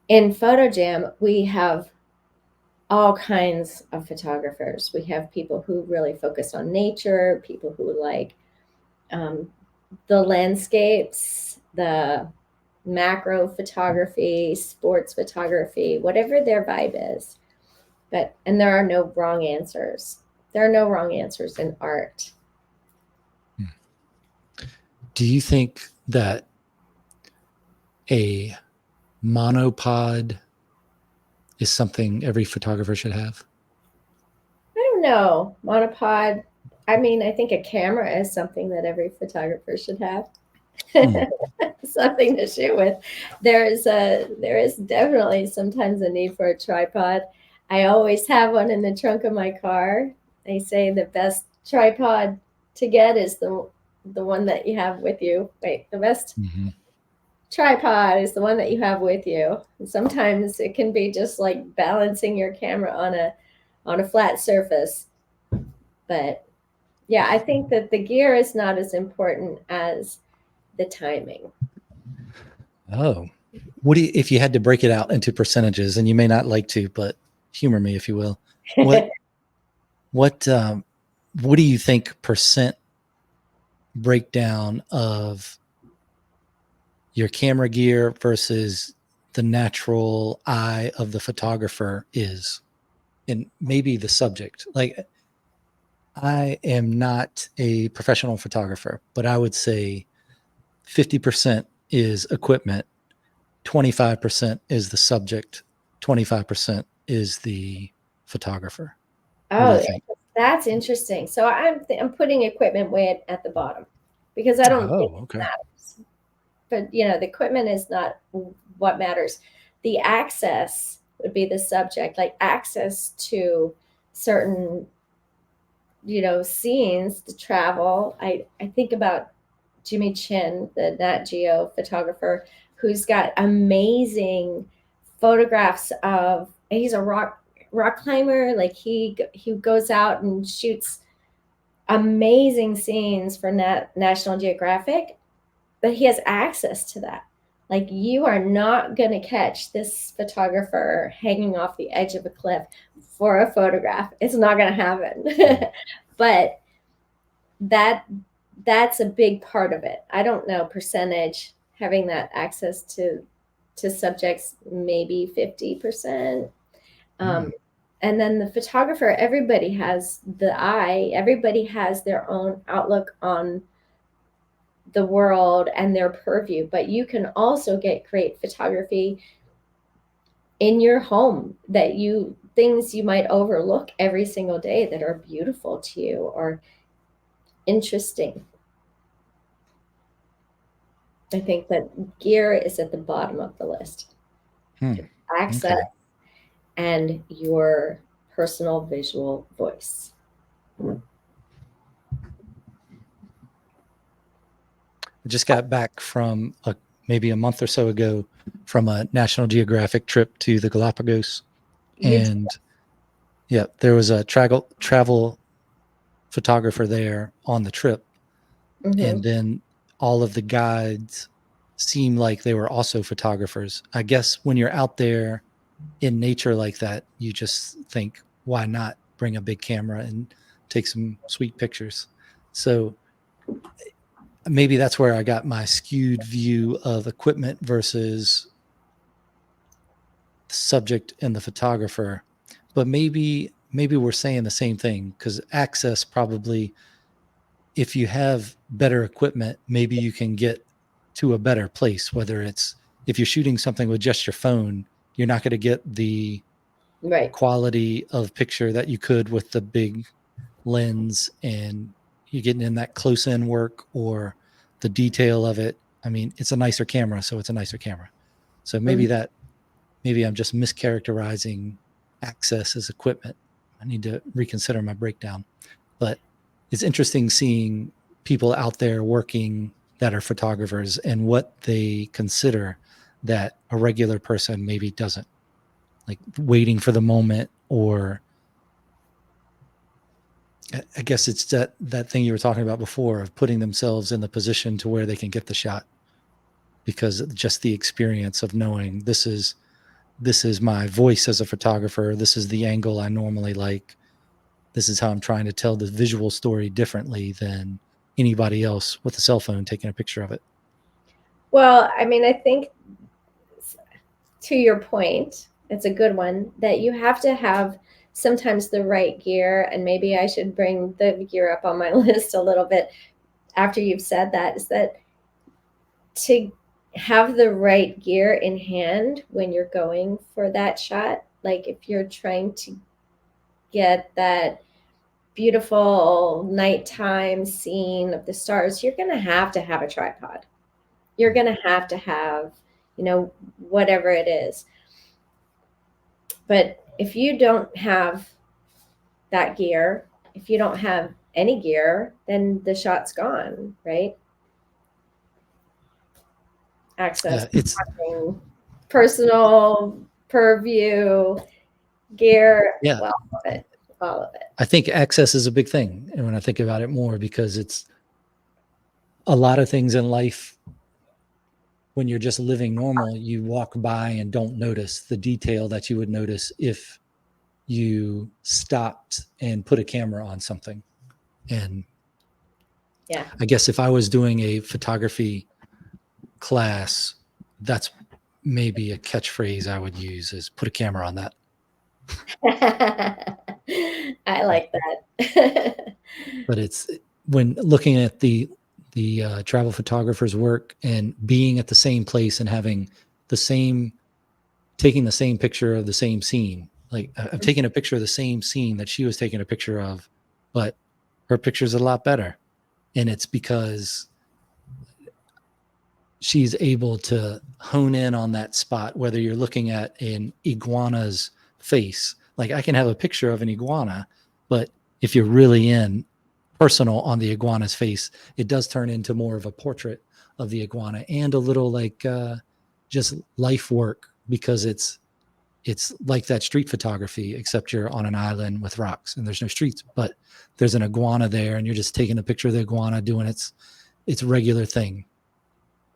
in PhotoJam, we have all kinds of photographers. We have people who really focus on nature, people who like um, the landscapes, the macro photography, sports photography, whatever their vibe is. And there are no wrong answers. There are no wrong answers in art. Do you think that a monopod is something every photographer should have? I don't know. Monopod. I mean, I think a camera is something that every photographer should have. Hmm. Something to shoot with. There is definitely sometimes a need for a tripod. I always have one in the trunk of my car. They say the best tripod to get is the one that you have with you. Wait, the best Mm-hmm. tripod is the one that you have with you. And sometimes it can be just like balancing your camera on a flat surface. But yeah, I think that the gear is not as important as the timing. Oh, what do you, if you had to break it out into percentages, and you may not like to, but humor me if you will. What what what do you think percent breakdown of your camera gear versus the natural eye of the photographer is, and maybe the subject? Like, I am not a professional photographer, but I would say 50% is equipment, 25% is the subject, 25% is the photographer. What do you Oh, think? that's interesting. So I'm putting equipment way at the bottom because I don't think Oh, it okay. matters. But the equipment is not what matters. The access would be the subject, like access to certain scenes to travel. I think about Jimmy Chin, the Nat Geo photographer, who's got amazing photographs of. He's a rock climber. Like he goes out and shoots amazing scenes for National Geographic, but he has access to that. Like you are not going to catch this photographer hanging off the edge of a cliff for a photograph. It's not going to happen. But that that's a big part of it. I don't know percentage having that access to subjects, maybe 50%. Um, and then the photographer, everybody has the eye, everybody has their own outlook on the world and their purview, but you can also get great photography in your home that things you might overlook every single day that are beautiful to you or interesting. I think that gear is at the bottom of the list. Access Okay. and your personal visual voice. I just got back from maybe a month or so ago from a National Geographic trip to the Galapagos. You And yeah, there was a travel photographer there on the trip. And then all of the guides seemed like they were also photographers. I guess when you're out there in nature like that, you just think, why not bring a big camera and take some sweet pictures? So maybe that's where I got my skewed view of equipment versus the subject and the photographer. But maybe we're saying the same thing, because access, probably, if you have better equipment, maybe you can get to a better place. Whether it's, if you're shooting something with just your phone, you're not going to get the right. quality of picture that you could with the big lens, and you're getting in that close in work or the detail of it. I mean, it's a nicer camera, so it's a nicer camera. So maybe I'm just mischaracterizing access as equipment. I need to reconsider my breakdown. But it's interesting seeing people out there working that are photographers and what they consider that a regular person maybe doesn't, like waiting for the moment, or I guess it's that thing you were talking about before of putting themselves in the position to where they can get the shot, because just the experience of knowing this is my voice as a photographer, this is the angle I normally like, this is how I'm trying to tell the visual story differently than anybody else with a cell phone taking a picture of it. Well, I mean, I think to your point, it's a good one that you have to have sometimes the right gear. And maybe I should bring the gear up on my list a little bit after you've said that, is that to have the right gear in hand when you're going for that shot. Like if you're trying to get that beautiful nighttime scene of the stars, you're going to have a tripod. You're going to have, whatever it is. But if you don't have that gear, if you don't have any gear, then the shot's gone, right? Access, It's personal purview, gear, yeah. well, all of it, all of it. I think access is a big thing, and when I think about it more, because it's a lot of things in life. When you're just living normal, you walk by and don't notice the detail that you would notice if you stopped and put a camera on something. And Yeah. I guess if I was doing a photography class, that's maybe a catchphrase I would use, is put a camera on that. I like that. But it's, when looking at the the travel photographer's work and being at the same place and having the same, taking the same picture of the same scene. Like I've taken a picture of the same scene that she was taking a picture of, but her picture's a lot better. And it's because she's able to hone in on that spot, whether you're looking at an iguana's face. Like I can have a picture of an iguana, but if you're really in personal on the iguana's face, it does turn into more of a portrait of the iguana and a little like just life work, because it's like that street photography, except you're on an island with rocks and there's no streets, but there's an iguana there and you're just taking a picture of the iguana doing its regular thing,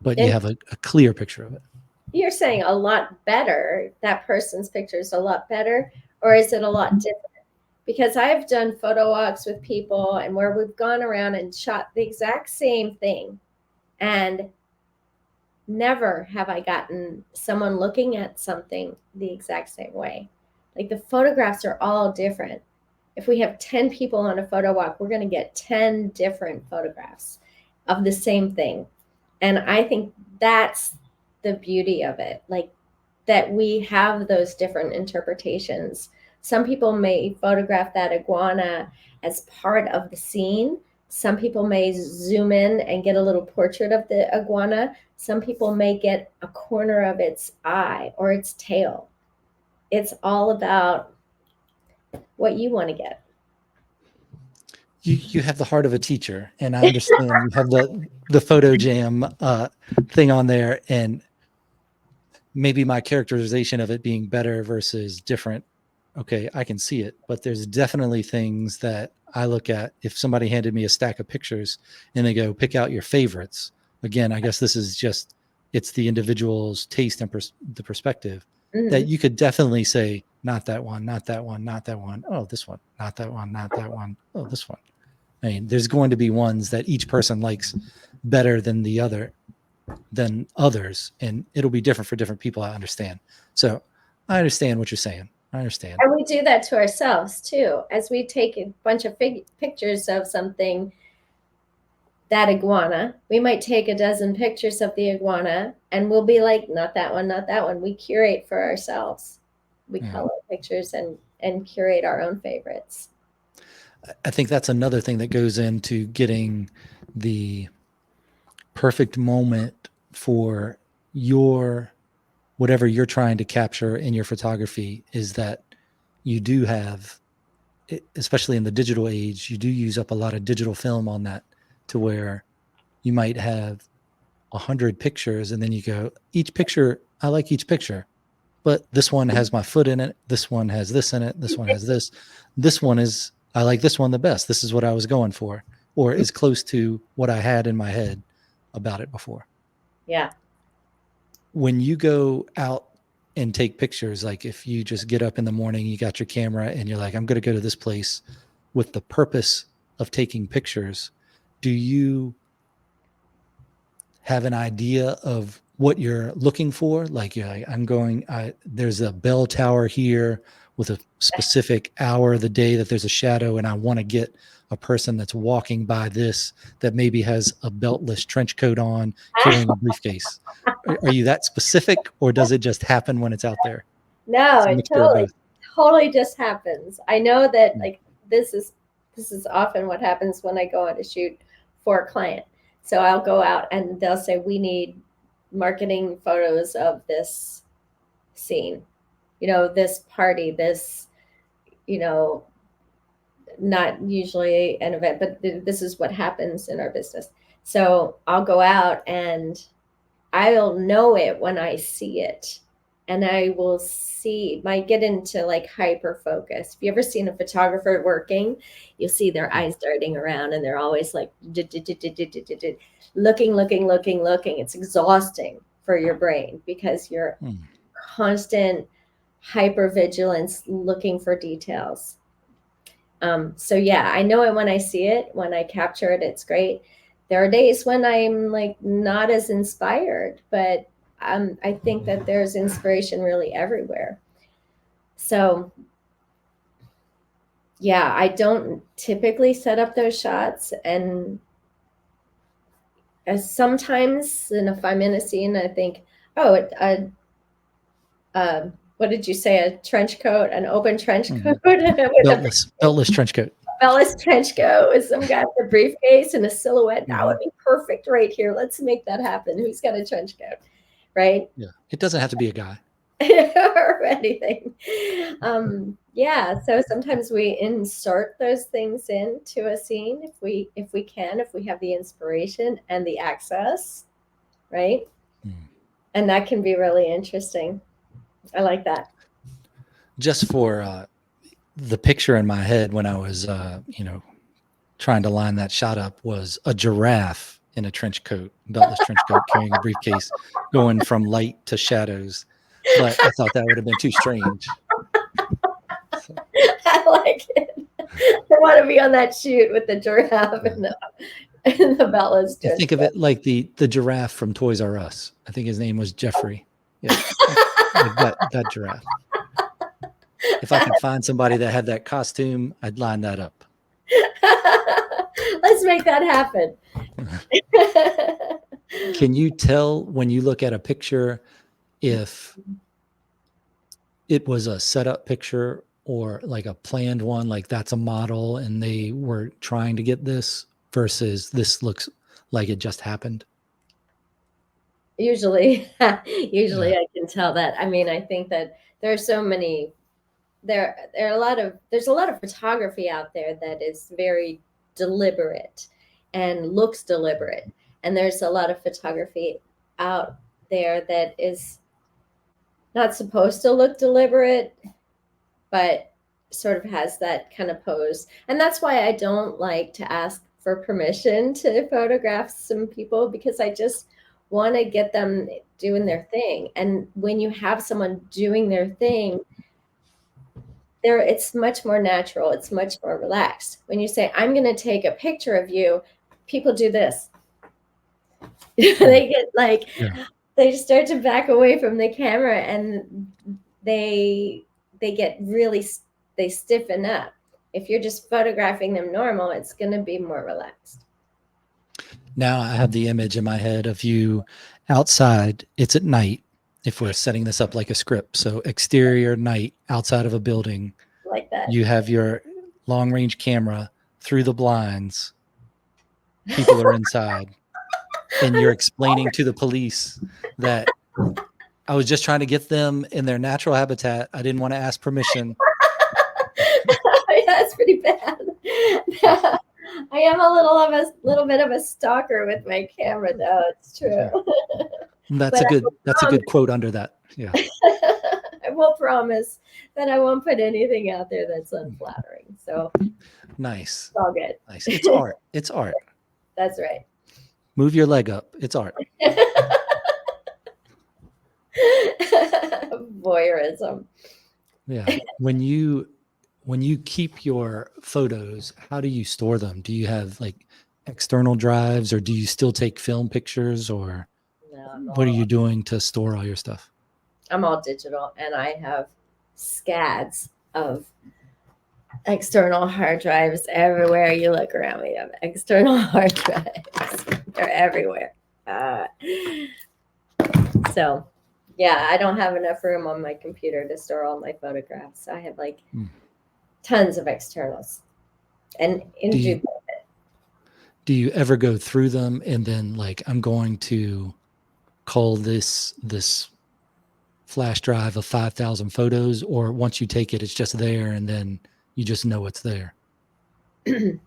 but you And have a clear picture of it. you're saying a lot better, that person's picture is a lot better, or is it a lot different? Because I've done photo walks with people and where we've gone around and shot the exact same thing, and never have I gotten someone looking at something the exact same way. Like the photographs are all different. If we have 10 people on a photo walk, we're going to get 10 different photographs of the same thing. And I think that's the beauty of it, like that we have those different interpretations. Some people may photograph that iguana as part of the scene. Some people may zoom in and get a little portrait of the iguana. Some people may get a corner of its eye or its tail. It's all about what you want to get. You have the heart of a teacher, and I understand you have the photo jam thing on there, and maybe my characterization of it being better versus different. Okay, I can see it, but there's definitely things that I look at. If somebody handed me a stack of pictures and they go, pick out your favorites. Again, I guess this is just, it's the individual's taste and the perspective, that Mhm. you could definitely say, not that one, not that one, not that one. Oh, this one, not that one, not that one. Oh, this one. I mean, there's going to be ones that each person likes better than others, and it'll be different for different people. I understand. So I understand what you're saying. I understand. And we do that to ourselves too. As we take a bunch of pictures of something, that iguana, we might take a dozen pictures of the iguana and we'll be like, not that one, not that one. We curate for ourselves. We Yeah. color pictures and curate our own favorites. I think that's another thing that goes into getting the perfect moment for your whatever you're trying to capture in your photography, is that you do have, especially in the digital age, you do use up a lot of digital film on that, to where you might have 100 pictures and then you go, each picture, I like each picture, but this one has my foot in it, this one has this in it, this one has this one is, I like this one the best, this is what I was going for, or is close to what I had in my head about it before. Yeah. When you go out and take pictures, like if you just get up in the morning, you got your camera and you're like, I'm going to go to this place with the purpose of taking pictures, do you have an idea of what you're looking for? Like, yeah, there's a bell tower here with a specific hour of the day that there's a shadow, and I want to get a person that's walking by this that maybe has a beltless trench coat on, carrying a briefcase. Are you that specific, or does it just happen when it's out there? No, It's a it mixture of both. totally just happens. I know that like this is often what happens when I go on to shoot for a client. So I'll go out and they'll say, we need marketing photos of this scene, this party, this, you know, not usually an event, but this is what happens in our business. So I'll go out and I'll know it when I see it. And I will might get into like hyper focus. If you ever seen a photographer working, you'll see their eyes darting around and they're always like looking. It's exhausting for your brain because you're constant hyper vigilance looking for details. So yeah, I know it when I see it. When I capture it, it's great. There are days when I'm like not as inspired, but I think that there's inspiration really everywhere. So yeah, I don't typically set up those shots, and as sometimes, and if I'm in a scene, I think, oh, what did you say? A trench coat, an open trench coat with a beltless trench coat. beltless trench coat with some guy with a briefcase and a silhouette. That would be perfect right here. Let's make that happen. Who's got a trench coat, right? Yeah, it doesn't have to be a guy or anything. Yeah, so sometimes we insert those things into a scene if we can, if we have the inspiration and the access, right? And that can be really interesting. I like that. Just for the picture in my head when I was trying to line that shot up was a giraffe in a trench coat, beltless trench coat, carrying a briefcase, going from light to shadows. But I thought that would have been too strange. So. I like it. I want to be on that shoot with the giraffe and the bellas. I think of it like the giraffe from Toys R Us. I think his name was Jeffrey. Yeah, like that giraffe. If I could find somebody that had that costume, I'd line that up. Let's make that happen. Can you tell when you look at a picture if it was a setup picture or like a planned one, like that's a model and they were trying to get this versus this looks like it just happened? Usually I can tell that. I mean, I think that there's so many there's a lot of photography out there that is very deliberate and looks deliberate, and there's a lot of photography out there that is not supposed to look deliberate but sort of has that kind of pose. And that's why I don't like to ask for permission to photograph some people, because I just want to get them doing their thing. And when you have someone doing their thing, it's much more natural. It's much more relaxed. When you say, I'm going to take a picture of you, people do this. They get like, they start to back away from the camera and they get really, they stiffen up. If you're just photographing them normal, it's going to be more relaxed. Now I have the image in my head of you outside. It's at night. If we're setting this up like a script, so exterior night outside of a building, like that, you have your long range camera through the blinds. People are inside, and you're explaining to the police that I was just trying to get them in their natural habitat. I didn't want to ask permission. Yeah, that's pretty bad. I am a little bit of a stalker with my camera, though. It's true. That's a good quote under that. Yeah. I will promise that I won't put anything out there that's unflattering. So nice. It's all good. Nice. It's art. It's art. That's right. Move your leg up. It's art. Voyeurism. Yeah. When you keep your photos, how do you store them? Do you have like external drives, or do you still take film pictures, or what are you doing to store all your stuff? I'm all digital, and I have scads of external hard drives everywhere you look around me. I have external hard drives. They're everywhere. So yeah, I don't have enough room on my computer to store all my photographs. I have like tons of externals. And do you ever go through them and then like, I'm going to call this flash drive of 5,000 photos, or once you take it, it's just there and then you just know it's there? I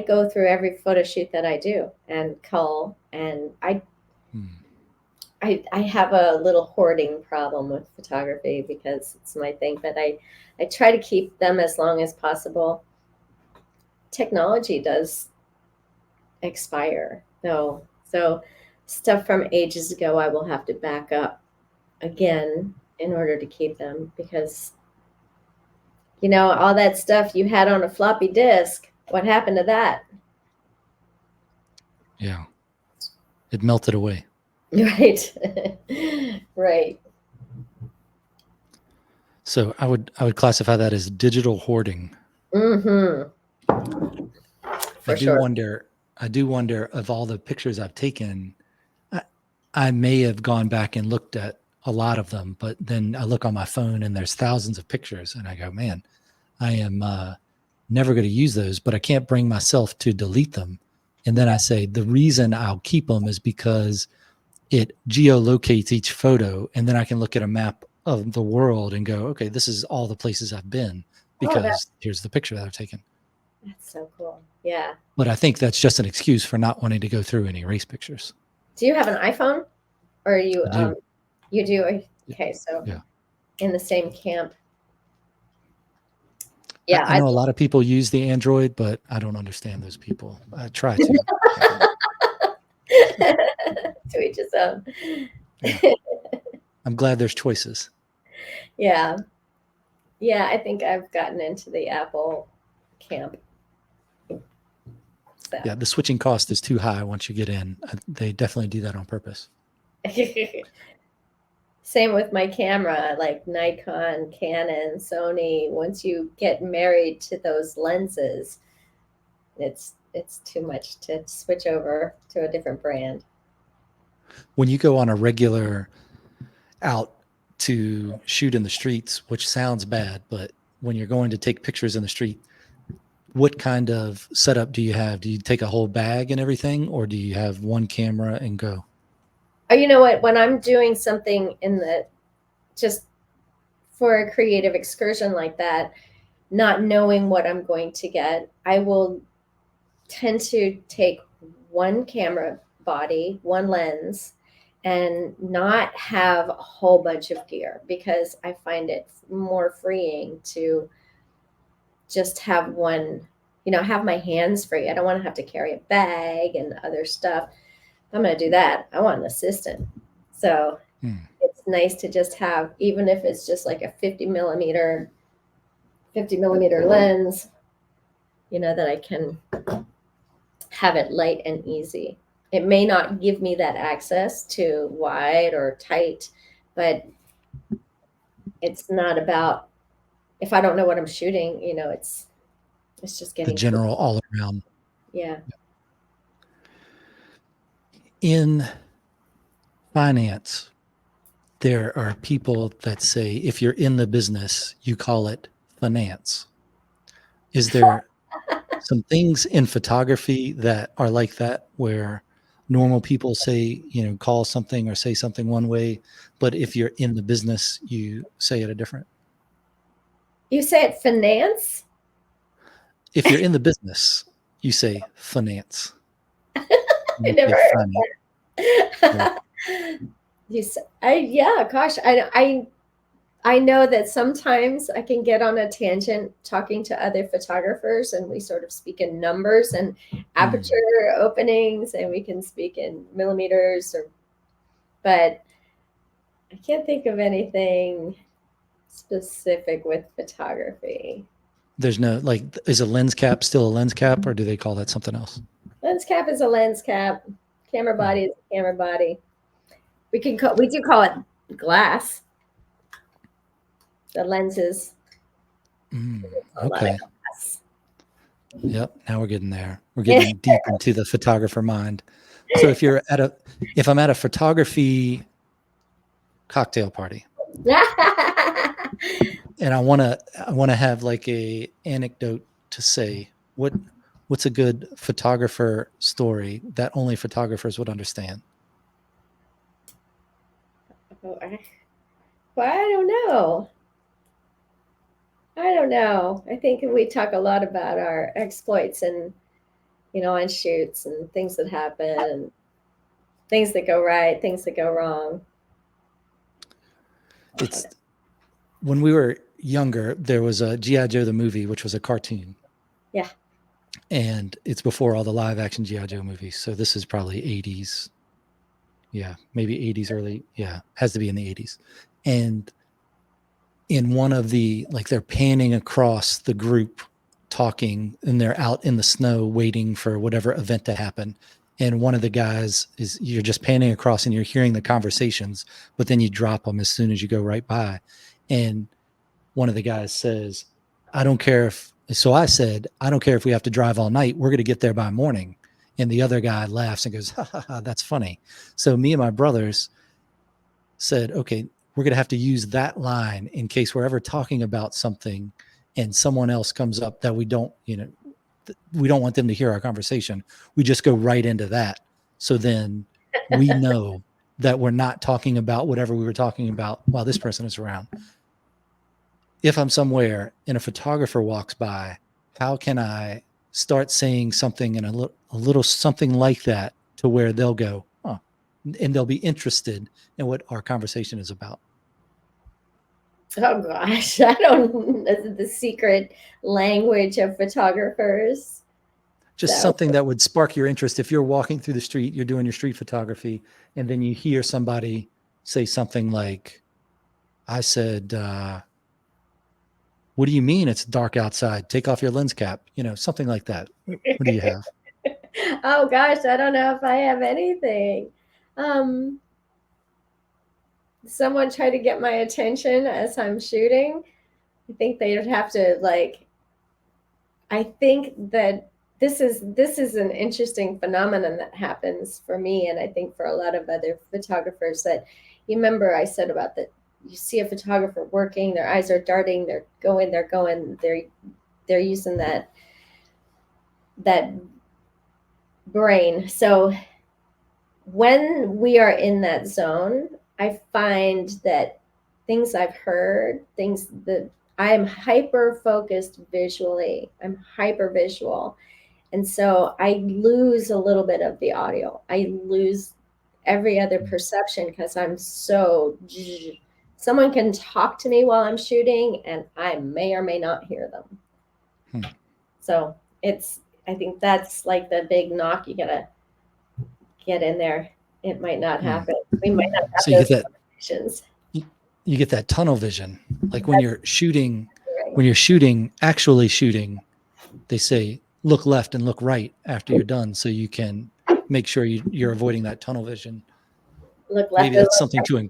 go through every photo shoot that I do and cull, and I have a little hoarding problem with photography because it's my thing, but I try to keep them as long as possible. Technology does expire though, so stuff from ages ago I will have to back up again in order to keep them, because you know, all that stuff you had on a floppy disk, what happened to that? Yeah, it melted away. Right. Right. So I would classify that as digital hoarding. for sure. I do wonder of all the pictures I've taken, I may have gone back and looked at a lot of them, but then I look on my phone and there's thousands of pictures and I go, man, I am never going to use those, but I can't bring myself to delete them. And then I say, the reason I'll keep them is because it geolocates each photo. And then I can look at a map of the world and go, okay, this is all the places I've been because here's the picture that I've taken. That's so cool. Yeah. But I think that's just an excuse for not wanting to go through any race pictures. Do you have an iPhone, or you you do? Okay, so yeah, in the same camp. Yeah, I know a lot of people use the Android, but I don't understand those people. I try to. To each his own. Yeah. I'm glad there's choices. Yeah. Yeah, I think I've gotten into the Apple camp. So. Yeah, the switching cost is too high once you get in. They definitely do that on purpose. Same with my camera, like Nikon, Canon, Sony. Once you get married to those lenses, it's too much to switch over to a different brand. When you go on a regular out to shoot in the streets, which sounds bad, but when you're going to take pictures in the street, what kind of setup do you have? Do you take a whole bag and everything, or do you have one camera and go? Oh, you know what? When I'm doing something just for a creative excursion like that, not knowing what I'm going to get, I will tend to take one camera body, one lens, and not have a whole bunch of gear, because I find it more freeing to just have one, have my hands free. I don't want to have to carry a bag and other stuff. If I'm going to do that, I want an assistant. So it's nice to just have, even if it's just like a 50 millimeter lens, that I can have it light and easy. It may not give me that access to wide or tight, but it's not about, if I don't know what I'm shooting, it's just getting the general all around. Yeah. In finance, there are people that say, if you're in the business, you call it finance. Is there some things in photography that are like that, where normal people say, call something or say something one way, but if you're in the business, you say it a different? You say it finance? If you're in the business, you say finance. I never heard that. Yeah, gosh, I know that sometimes I can get on a tangent talking to other photographers, and we sort of speak in numbers and aperture openings, and we can speak in millimeters, but I can't think of anything specific with photography. There's no, is a lens cap still a lens cap, or do they call that something else? Lens cap is a lens cap. Camera body is a camera body. We do call it glass. The lenses. Okay. Yep. Now we're getting there. We're getting deep into the photographer mind. So if I'm at a photography cocktail party and I want to have like a anecdote to say, what's a good photographer story that only photographers would understand? Well, I don't know. I think we talk a lot about our exploits and, on shoots and things that happen, and things that go right, things that go wrong. It's when we were younger, there was a G.I. Joe the movie, which was a cartoon. Yeah. And it's before all the live action G.I. Joe movies. So this is probably 80s. Yeah, maybe 80s early. Yeah, has to be in the 80s. And in one of they're panning across the group talking, and they're out in the snow waiting for whatever event to happen. And one of the guys you're just panning across and you're hearing the conversations, but then you drop them as soon as you go right by. And one of the guys says, I don't care if So I said, I don't care if we have to drive all night. We're going to get there by morning. And the other guy laughs and goes, ha, ha, ha, that's funny. So me and my brothers said, okay, we're going to have to use that line in case we're ever talking about something and someone else comes up that we don't, we don't want them to hear our conversation. We just go right into that. So then we know that we're not talking about whatever we were talking about while this person is around. If I'm somewhere and a photographer walks by, how can I start saying something in a little something like that to where they'll go, oh, and they'll be interested in what our conversation is about. Oh gosh, I don't the secret language of photographers. Just So something that would spark your interest. If you're walking through the street, you're doing your street photography, and then you hear somebody say something like, I said, what do you mean it's dark outside? Take off your lens cap, something like that. What do you have? oh gosh, I don't know if I have anything. Um, Someone tried to get my attention as I'm shooting. I think they would have to I think that this is an interesting phenomenon that happens for me, and I think for a lot of other photographers. That you remember I said about that you see a photographer working, their eyes are darting, they're using that brain. So when we are in that zone, I find that things I've heard, things that I'm hyper focused visually, I'm hyper visual. And so I lose a little bit of the audio. I lose every other perception because I'm so. Someone can talk to me while I'm shooting, and I may or may not hear them. So I think that's like the big knock. You gotta get in there. It might not happen. We might not have so you those get that conversations. you get that tunnel vision. Like when you're shooting, Right. actually shooting, they say look left and look right after you're done, so you can make sure you're avoiding that tunnel vision. Look left Maybe and that's something to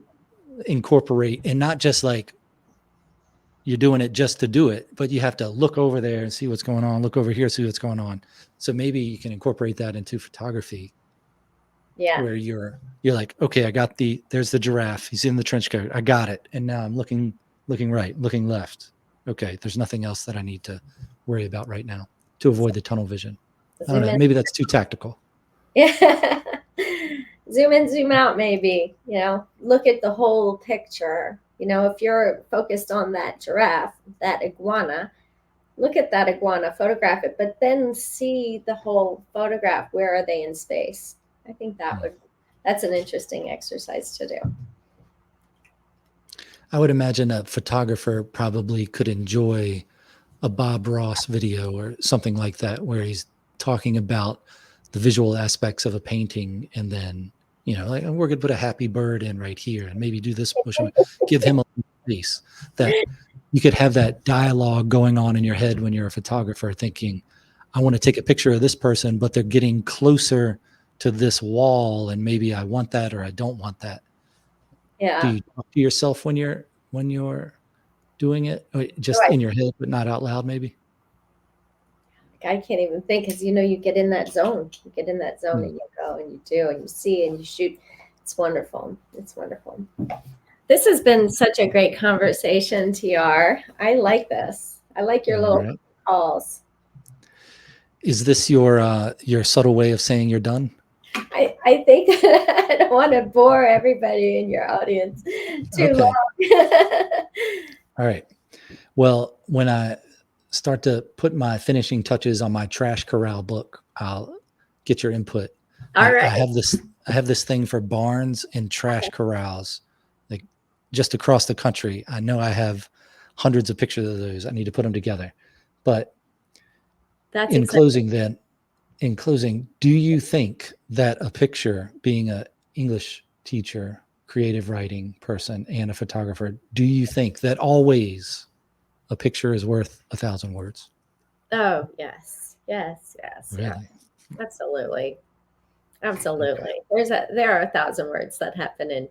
incorporate, and not just like you're doing it just to do it, but you have to look over there and see what's going on, look over here, see what's going on. So maybe you can incorporate that into photography, yeah. where you're like, okay, I got there's the giraffe, he's in the trench coat, I got it, and now I'm looking right, looking left. Okay, there's nothing else that I need to worry about right now to avoid the tunnel vision. I don't Zoom know, in. maybe that's too tactical. Yeah. Zoom in, zoom out, maybe. Look at the whole picture. If you're focused on that giraffe, that iguana, look at that iguana, photograph it, but then see the whole photograph. Where are they in space? I think that's an interesting exercise to do. I would imagine a photographer probably could enjoy a Bob Ross video or something like that, where he's talking about the visual aspects of a painting, and then like, we're going to put a happy bird in right here, and maybe do this motion, give him a space. That you could have that dialogue going on in your head when you're a photographer, thinking, I want to take a picture of this person, but they're getting closer to this wall, and maybe I want that or I don't want that. Do Yeah. you talk to yourself when you're doing it, or just Right. in your head but not out loud, maybe? I can't even think, because you get in that zone. You get in that zone Hmm. and you go and you do and you see and you shoot. It's wonderful. It's wonderful. This has been such a great conversation, TR. I like this. I like your All little right. calls. Is this your subtle way of saying you're done? I think I don't want to bore everybody in your audience too Okay. long. All right. Well, when I start to put my finishing touches on my trash corral book, I'll get your input. All right. I have this thing for barns and trash corrals, like just across the country. I know I have hundreds of pictures of those. I need to put them together. But That's in exciting. closing, do you think that a picture, being a English teacher, creative writing person, and a photographer, do you think that always a picture is worth 1,000 words? Oh, yes. Yes, yes, yes. Really? Absolutely. Okay. Absolutely. There are 1,000 words that happen in,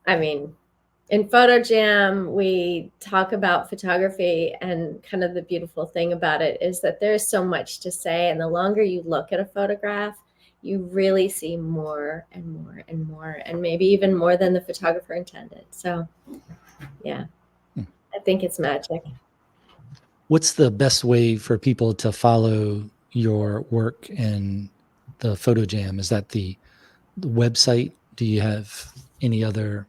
I mean, In Photo Jam, we talk about photography, and kind of the beautiful thing about it is that there's so much to say. And the longer you look at a photograph, you really see more and more and more, and maybe even more than the photographer intended. So, yeah, I think it's magic. What's the best way for people to follow your work in the Photo Jam? Is that the website? Do you have any other?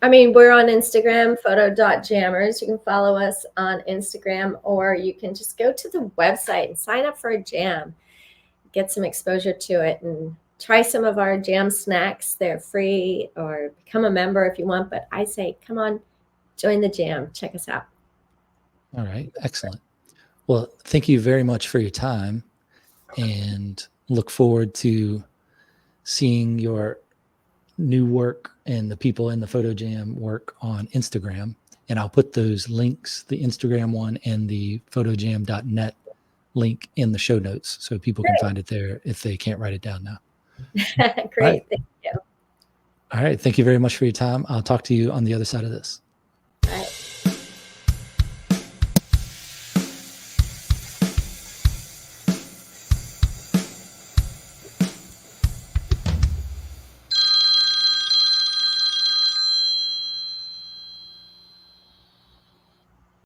I mean, we're on Instagram, photo.jammers. You can follow us on Instagram, or you can just go to the website and sign up for a jam, get some exposure to it, and try some of our jam snacks. They're free, or become a member if you want. But I say, come on, join the jam. Check us out. All right, excellent. Well, thank you very much for your time, and look forward to seeing your new work and the people in the Photo Jam work on Instagram. And I'll put those links, the Instagram one and the photojam.net link in the show notes so people can find it there if they can't write it down now. All right. Great. Thank you. All right. Thank you very much for your time. I'll talk to you on the other side of this. All right.